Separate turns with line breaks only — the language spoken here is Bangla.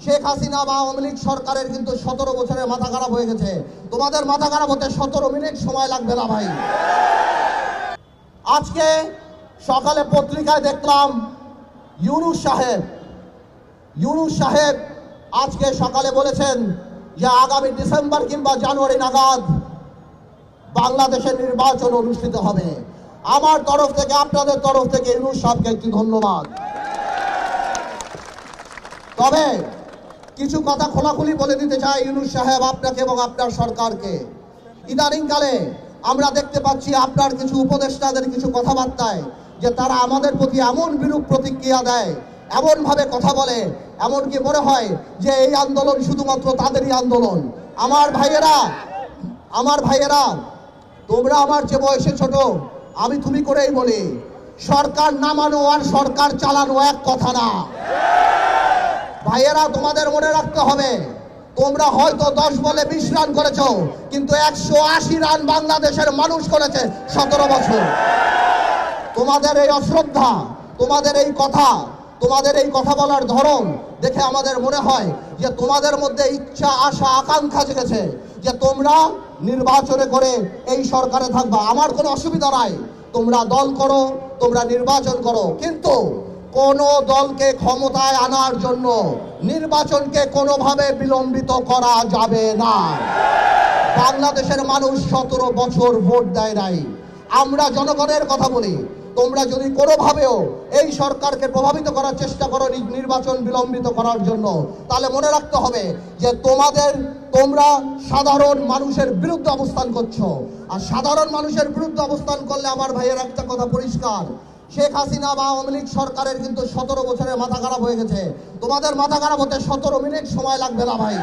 শেখ হাসিনা বা আওয়ামী লীগ সরকারের কিন্তু 17 বছরের মাথা খারাপ হয়ে গেছে। তোমাদের মাথা খারাপ হতে 17 মিনিট সময় লাগবে না ভাই। আজকে সকালে পত্রিকায় দেখলাম ইউনূস সাহেব আজকে সকালে বলেছেন যে আগামী ডিসেম্বর কিংবা জানুয়ারি নাগাদ বাংলাদেশের নির্বাচন অনুষ্ঠিত হবে। আমার তরফ থেকে, আপনাদের তরফ থেকে ইউনূস সাহেবকে একটি ধন্যবাদ। তবে কিছু কথা খোলাখুলি বলে দিতে চাই ইউনূস সাহেব আপনাকে এবং আপনার সরকারকে। ইদানিংকালে আমরা দেখতে পাচ্ছি আপনার কিছু উপদেষ্টাদের কিছু কথাবার্তায় যে তারা আমাদের প্রতি এমন বিরূপ প্রতিক্রিয়া দেয়, এমনভাবে কথা বলে, এমনকি মনে হয় যে এই আন্দোলন শুধুমাত্র তাদেরই আন্দোলন। আমার ভাইয়েরা, তোমরা আমার যে বয়সে ছোট, আমি তুমি করেই বলি, সরকার নামানো আর সরকার চালানো এক কথা না। ভাইয়েরা, তোমাদের মনে রাখতে হবে, তোমরা হয়তো 10 বলে 20 রান করেছো, কিন্তু 180 রান বাংলাদেশের মানুষ করেছে 17 বছর। তোমাদের এই অশ্রদ্ধা, তোমাদের এই কথা বলার ধরন দেখে আমাদের মনে হয় যে তোমাদের মধ্যে ইচ্ছা, আশা, আকাঙ্ক্ষা জেগেছে যে তোমরা নির্বাচনে করে এই সরকারে থাকবা। আমার কোনো অসুবিধা নাই, তোমরা দল করো, তোমরা নির্বাচন করো, কিন্তু কোন দলকে ক্ষমতায় আনার জন্য নির্বাচনকে কোনোভাবে বিলম্বিত করা যাবে না। বাংলাদেশের মানুষ 17 বছর ভোট দেয় নাই। আমরা জনগণের কথা বলি, তোমরা যদি কোনোভাবেও এই সরকারকে প্রভাবিত করার চেষ্টা করো নির্বাচন বিলম্বিত করার জন্য, তাহলে মনে রাখতে হবে যে তোমরা সাধারণ মানুষের বিরুদ্ধে অবস্থান করছো। আর সাধারণ মানুষের বিরুদ্ধে অবস্থান করলে আমার ভাইয়ের একটা কথা পরিষ্কার, শেখ হাসিনা বা আওয়ামী লীগ সরকারের কিন্তু 17 বছরের মাথা খারাপ হয়ে গেছে। তোমাদের মাথা খারাপ হতে 17 মিনিট সময় লাগবে না ভাই।